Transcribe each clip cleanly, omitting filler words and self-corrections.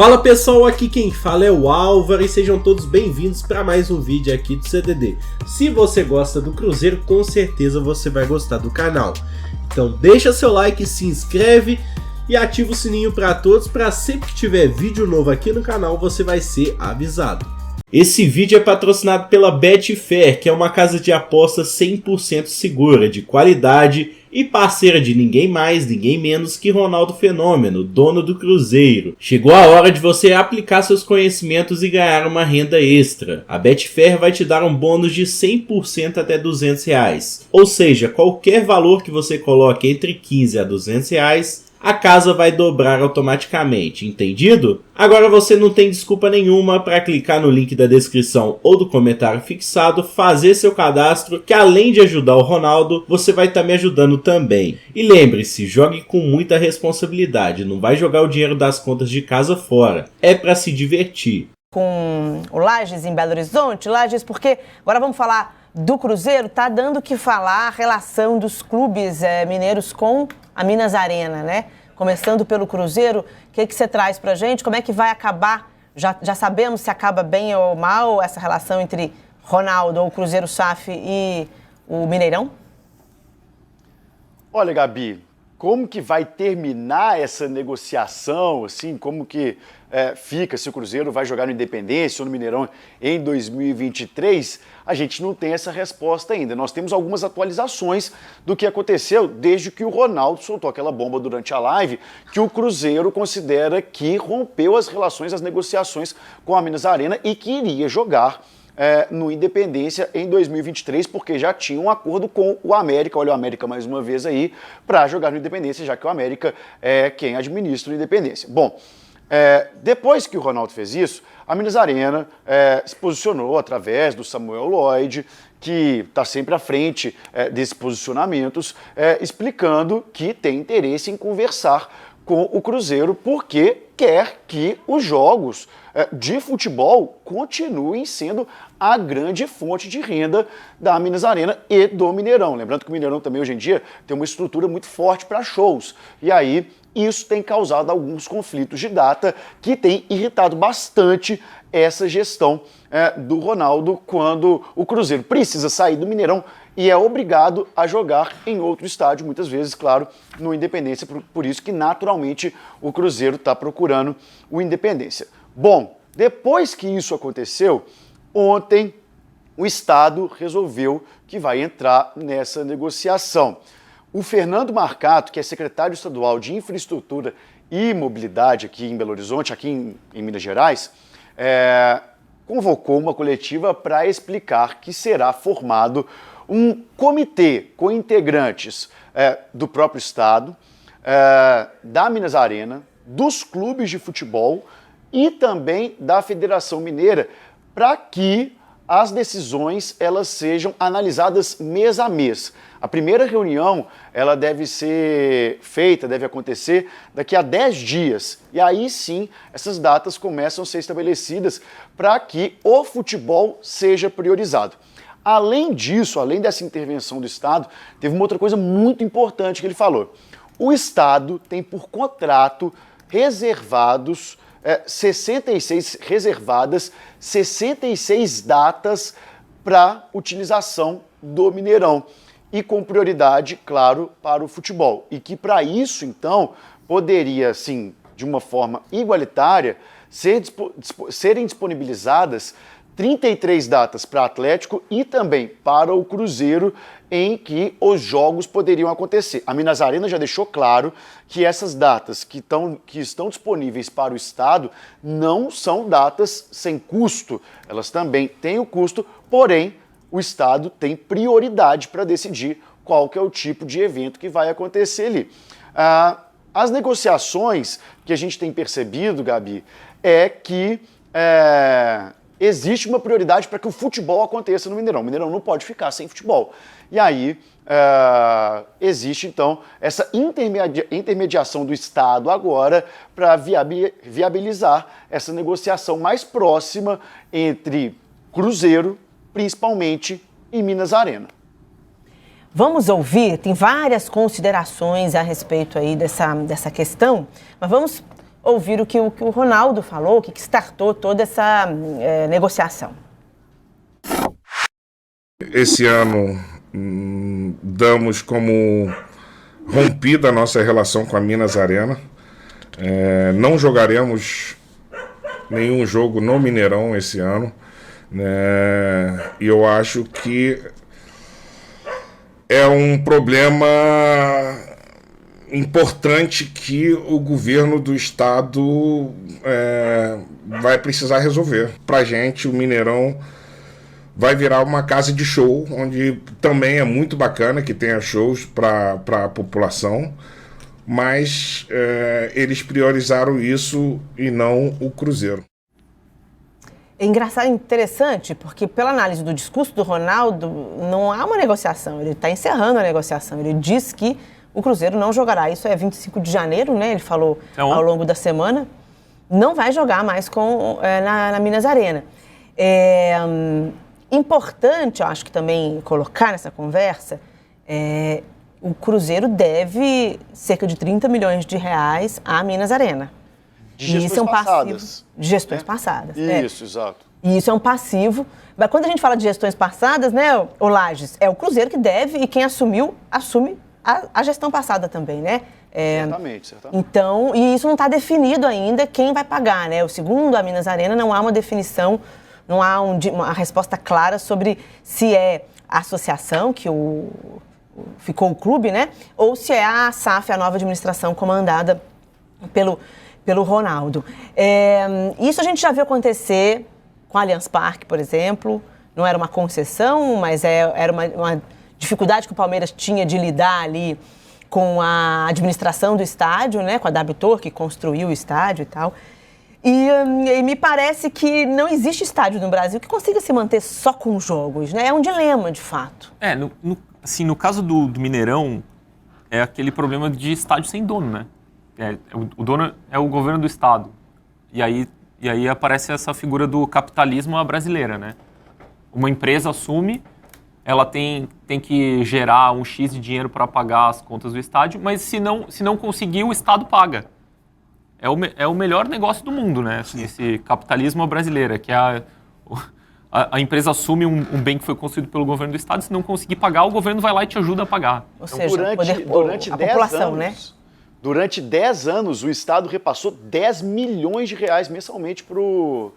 Fala pessoal, aqui quem fala é o Álvaro e sejam todos bem-vindos para mais um vídeo aqui do CDD. Se você gosta do Cruzeiro, com certeza você vai gostar do canal. Então deixa seu like, se inscreve e ativa o sininho para todos, para sempre que tiver vídeo novo aqui no canal você vai ser avisado. Esse vídeo é patrocinado pela Betfair, que é uma casa de apostas 100% segura, de qualidade e parceira de ninguém mais, ninguém menos que Ronaldo Fenômeno, dono do Cruzeiro. Chegou a hora de você aplicar seus conhecimentos e ganhar uma renda extra. A Betfair vai te dar um bônus de 100% até R$200. Ou seja, qualquer valor que você coloque entre 15 a R$200, a casa vai dobrar automaticamente, entendido? Agora você não tem desculpa nenhuma para clicar no link da descrição ou do comentário fixado, fazer seu cadastro, que além de ajudar o Ronaldo, você vai estar me ajudando também. E lembre-se, jogue com muita responsabilidade, não vai jogar o dinheiro das contas de casa fora, é para se divertir. Com o Lages em Belo Horizonte, Lages, porque agora vamos falar do Cruzeiro, tá dando o que falar a relação dos clubes mineiros com a Minas Arena, né? Começando pelo Cruzeiro, o que você traz pra gente? Como é que vai acabar? Já sabemos se acaba bem ou mal essa relação entre Ronaldo, ou o Cruzeiro SAF e o Mineirão? Olha, Gabi, como que vai terminar essa negociação, assim, como que fica, se o Cruzeiro vai jogar no Independência ou no Mineirão em 2023, a gente não tem essa resposta ainda. Nós temos algumas atualizações do que aconteceu desde que o Ronaldo soltou aquela bomba durante a live, que o Cruzeiro considera que rompeu as relações, as negociações com a Minas Arena e que iria jogar no Independência em 2023, porque já tinha um acordo com o América, olha o América mais uma vez aí, para jogar no Independência, já que o América é quem administra o Independência. Bom, depois que o Ronaldo fez isso, a Minas Arena se posicionou através do Samuel Lloyd, que está sempre à frente desses posicionamentos, explicando que tem interesse em conversar com o Cruzeiro, porque quer que os jogos de futebol continuem sendo a grande fonte de renda da Minas Arena e do Mineirão. Lembrando que o Mineirão também hoje em dia tem uma estrutura muito forte para shows. E aí isso tem causado alguns conflitos de data que tem irritado bastante essa gestão do Ronaldo quando o Cruzeiro precisa sair do Mineirão e é obrigado a jogar em outro estádio, muitas vezes, claro, no Independência, por isso que naturalmente o Cruzeiro está procurando o Independência. Bom, depois que isso aconteceu, ontem o Estado resolveu que vai entrar nessa negociação. O Fernando Marcato, que é secretário estadual de Infraestrutura e Mobilidade aqui em Belo Horizonte, aqui em Minas Gerais, convocou uma coletiva para explicar que será formado um comitê com integrantes do próprio Estado, da Minas Arena, dos clubes de futebol e também da Federação Mineira, para que as decisões elas sejam analisadas mês a mês. A primeira reunião ela deve ser feita, deve acontecer daqui a 10 dias. E aí sim, essas datas começam a ser estabelecidas para que o futebol seja priorizado. Além disso, além dessa intervenção do Estado, teve uma outra coisa muito importante que ele falou. O Estado tem por contrato reservadas 66 datas para utilização do Mineirão e com prioridade, claro, para o futebol. E que para isso, então, poderia, sim, de uma forma igualitária, serem disponibilizadas 33 datas para Atlético e também para o Cruzeiro em que os jogos poderiam acontecer. A Minas Arena já deixou claro que essas datas que estão disponíveis para o Estado não são datas sem custo. Elas também têm o custo, porém o Estado tem prioridade para decidir qual que é o tipo de evento que vai acontecer ali. As negociações que a gente tem percebido, Gabi, é que existe uma prioridade para que o futebol aconteça no Mineirão. O Mineirão não pode ficar sem futebol. E aí existe, então, essa intermediação do Estado agora para viabilizar essa negociação mais próxima entre Cruzeiro, principalmente, e Minas Arena. Vamos ouvir, tem várias considerações a respeito aí dessa questão, mas vamos ouvir o que o Ronaldo falou, o que startou toda essa negociação. Esse ano damos como rompida a nossa relação com a Minas Arena. Não jogaremos nenhum jogo no Mineirão esse ano. E eu acho que é um problema importante que o governo do estado vai precisar resolver. Pra gente, o Mineirão vai virar uma casa de show, onde também é muito bacana que tenha shows para a população, mas eles priorizaram isso e não o Cruzeiro. É engraçado, interessante, porque pela análise do discurso do Ronaldo, não há uma negociação, ele está encerrando a negociação, ele diz que o Cruzeiro não jogará, isso é 25 de janeiro, né? Ele falou ao longo da semana, não vai jogar mais na Minas Arena. Importante, eu acho que também colocar nessa conversa, o Cruzeiro deve cerca de 30 milhões de reais à Minas Arena. De gestões passadas. De gestões passadas. Isso, exato. E isso é um passivo. Mas quando a gente fala de gestões passadas, né, o Lages, é o Cruzeiro que deve e quem assume a gestão passada também, né? Certamente. Então, e isso não está definido ainda quem vai pagar, né? Segundo a Minas Arena, não há uma definição, não há uma resposta clara sobre se é a associação que ficou o clube, né? Ou se é a SAF, a nova administração comandada pelo Ronaldo. Isso a gente já viu acontecer com a Allianz Parque, por exemplo. Não era uma concessão, mas era uma dificuldade que o Palmeiras tinha de lidar ali com a administração do estádio, né? Com a W Torre, que construiu o estádio e tal. E me parece que não existe estádio no Brasil que consiga se manter só com jogos, né? É um dilema, de fato. No caso do Mineirão, é aquele problema de estádio sem dono, né? O dono é o governo do estado. E aí aparece essa figura do capitalismo à brasileira, né? Uma empresa assume, ela tem que gerar um X de dinheiro para pagar as contas do estádio, mas se não conseguir, o estado paga. É o melhor negócio do mundo, né? Esse capitalismo à brasileira, que a empresa assume um bem que foi construído pelo governo do estado, se não conseguir pagar, o governo vai lá e te ajuda a pagar. Ou seja, durante a população, né? Durante 10 anos, o Estado repassou 10 milhões de reais mensalmente para o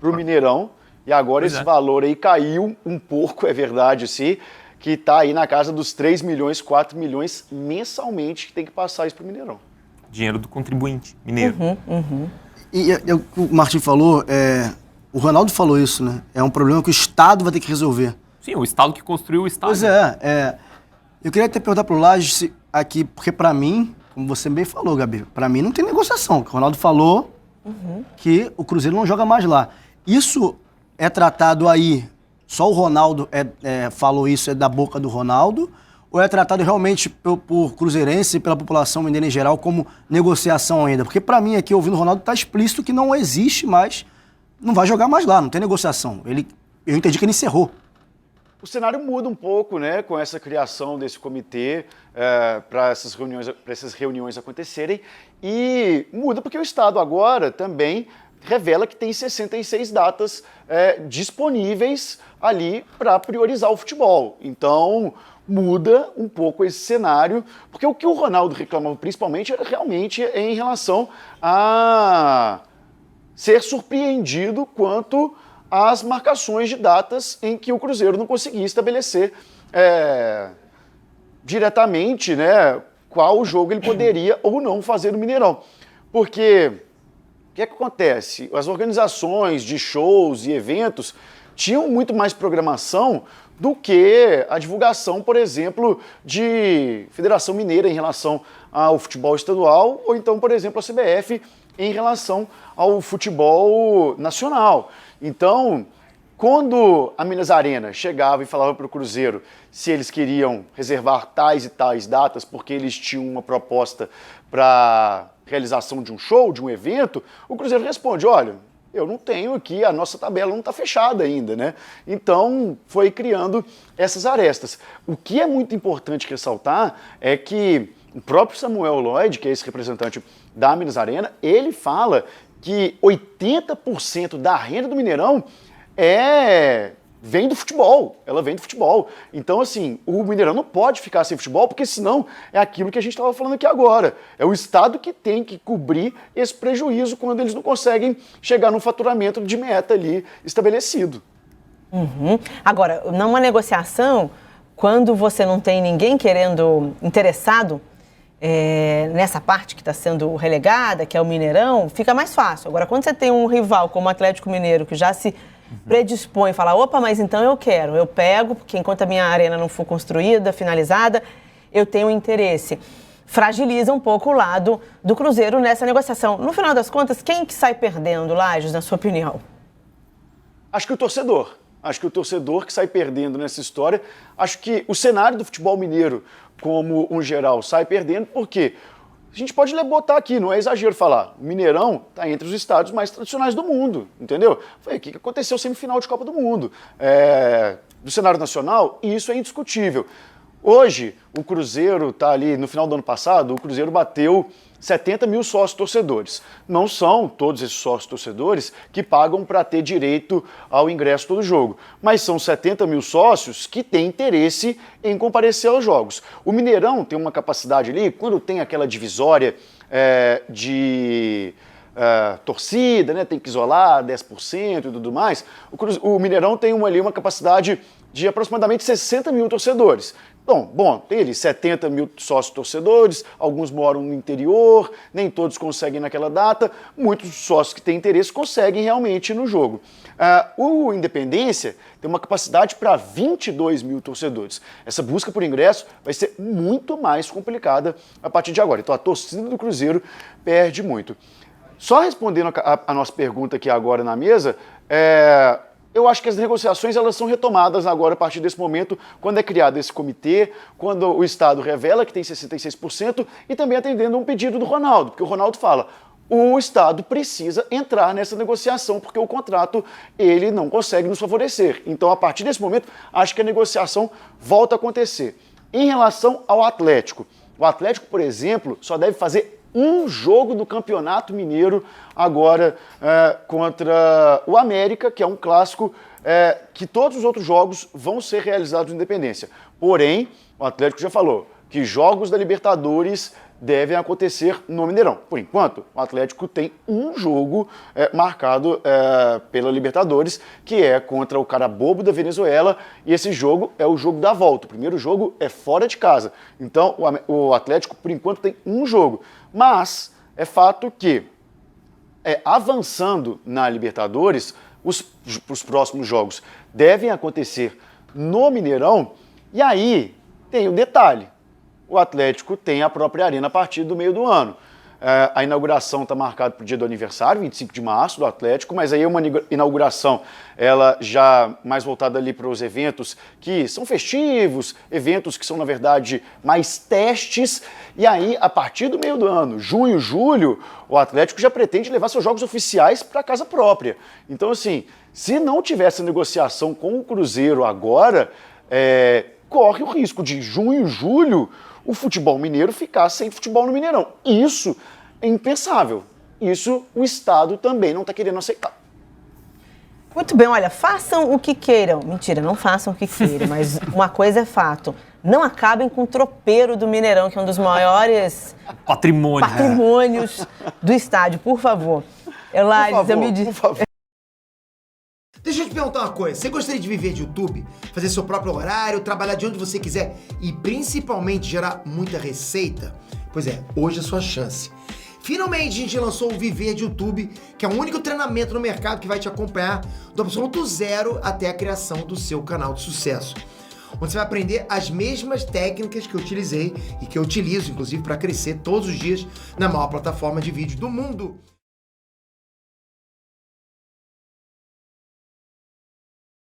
Mineirão. E agora esse valor aí caiu um pouco, é verdade, sim, que está aí na casa dos 3 milhões, 4 milhões mensalmente que tem que passar isso para o Mineirão. Dinheiro do contribuinte mineiro. E o Martim falou, o Ronaldo falou isso, né? É um problema que o Estado vai ter que resolver. Sim, o Estado que construiu o estádio. Pois eu queria até perguntar para o Lages aqui, porque para mim, como você bem falou, Gabi, para mim não tem negociação. O Ronaldo falou que o Cruzeiro não joga mais lá. Isso é tratado aí, só o Ronaldo falou isso, é da boca do Ronaldo, ou é tratado realmente por cruzeirense e pela população mineira em geral como negociação ainda? Porque para mim aqui, ouvindo o Ronaldo, está explícito que não existe mais, não vai jogar mais lá, não tem negociação. Eu entendi que ele encerrou. O cenário muda um pouco, né, com essa criação desse comitê para essas reuniões acontecerem, e muda porque o Estado agora também revela que tem 66 datas disponíveis ali para priorizar o futebol. Então, muda um pouco esse cenário, porque o que o Ronaldo reclamava principalmente era realmente em relação a ser surpreendido quanto às marcações de datas em que o Cruzeiro não conseguia estabelecer diretamente, né, qual jogo ele poderia ou não fazer no Mineirão. Porque o que acontece? As organizações de shows e eventos tinham muito mais programação do que a divulgação, por exemplo, de Federação Mineira em relação ao futebol estadual, ou então, por exemplo, a CBF em relação ao futebol nacional. Então, quando a Minas Arena chegava e falava para o Cruzeiro se eles queriam reservar tais e tais datas porque eles tinham uma proposta para realização de um show, de um evento, o Cruzeiro responde, olha, eu não tenho aqui, a nossa tabela não está fechada ainda, né? Então, foi criando essas arestas. O que é muito importante ressaltar é que O próprio Samuel Lloyd, que é esse representante da Minas Arena, ele fala que 80% da renda do Mineirão vem do futebol, ela vem do futebol. Então, assim, o Mineirão não pode ficar sem futebol, porque senão é aquilo que a gente estava falando aqui agora. É o Estado que tem que cobrir esse prejuízo quando eles não conseguem chegar no faturamento de meta ali estabelecido. Uhum. Agora, numa negociação, quando você não tem ninguém interessado nessa parte que está sendo relegada, que é o Mineirão, fica mais fácil. Agora, quando você tem um rival como o Atlético Mineiro, que já se predispõe e fala, opa, mas então eu pego, porque enquanto a minha arena não for construída, finalizada, eu tenho interesse. Fragiliza um pouco o lado do Cruzeiro nessa negociação. No final das contas, quem que sai perdendo, Lages, na sua opinião? Acho que o torcedor. Acho que o torcedor que sai perdendo nessa história. Acho que o cenário do futebol mineiro, como um geral, sai perdendo, porque a gente pode botar aqui, não é exagero falar, o Mineirão está entre os estádios mais tradicionais do mundo, entendeu? Foi aqui que aconteceu semifinal de Copa do Mundo. Do cenário nacional, e isso é indiscutível. Hoje, o Cruzeiro está ali, no final do ano passado, o Cruzeiro bateu 70 mil sócios torcedores. Não são todos esses sócios torcedores que pagam para ter direito ao ingresso todo jogo, mas são 70 mil sócios que têm interesse em comparecer aos jogos. O Mineirão tem uma capacidade ali, quando tem aquela divisória de torcida, né, tem que isolar 10% e tudo mais, o Mineirão tem uma capacidade de aproximadamente 60 mil torcedores. Bom, tem ali 70 mil sócios torcedores, alguns moram no interior, nem todos conseguem naquela data, muitos sócios que têm interesse conseguem realmente ir no jogo. O Independência tem uma capacidade para 22 mil torcedores. Essa busca por ingresso vai ser muito mais complicada a partir de agora. Então a torcida do Cruzeiro perde muito. Só respondendo a nossa pergunta aqui agora na mesa, eu acho que as negociações elas são retomadas agora a partir desse momento, quando é criado esse comitê, quando o Estado revela que tem 66% e também atendendo um pedido do Ronaldo, porque o Ronaldo fala, o Estado precisa entrar nessa negociação porque o contrato ele não consegue nos favorecer. Então, a partir desse momento, acho que a negociação volta a acontecer. Em relação ao Atlético, o Atlético, por exemplo, só deve fazer um jogo do Campeonato Mineiro agora contra o América, que é um clássico que todos os outros jogos vão ser realizados em Independência. Porém, o Atlético já falou que jogos da Libertadores devem acontecer no Mineirão. Por enquanto, o Atlético tem um jogo marcado pela Libertadores, que é contra o Carabobo da Venezuela, e esse jogo é o jogo da volta. O primeiro jogo é fora de casa. Então, o Atlético, por enquanto, tem um jogo. Mas é fato que, avançando na Libertadores, os próximos jogos devem acontecer no Mineirão, e aí tem o detalhe. O Atlético tem a própria arena a partir do meio do ano. A inauguração está marcada para o dia do aniversário, 25 de março, do Atlético, mas aí é uma inauguração ela já mais voltada ali para os eventos que são festivos, eventos que são, na verdade, mais testes. E aí, a partir do meio do ano, junho, julho, o Atlético já pretende levar seus jogos oficiais para casa própria. Então, assim, se não tivesse negociação com o Cruzeiro agora, corre o risco de junho, julho, o futebol mineiro ficar sem futebol no Mineirão. Isso é impensável. Isso o Estado também não está querendo aceitar. Muito bem, olha, façam o que queiram. Mentira, não façam o que queiram, mas uma coisa é fato. Não acabem com o tropeiro do Mineirão, que é um dos maiores patrimônios do estádio, por favor. Por favor. Deixa eu te perguntar uma coisa, você gostaria de viver de YouTube? Fazer seu próprio horário, trabalhar de onde você quiser e principalmente gerar muita receita? Pois é, hoje é a sua chance. Finalmente a gente lançou o Viver de YouTube, que é o único treinamento no mercado que vai te acompanhar do absoluto zero até a criação do seu canal de sucesso. Onde você vai aprender as mesmas técnicas que eu utilizei e que eu utilizo, inclusive, para crescer todos os dias na maior plataforma de vídeo do mundo.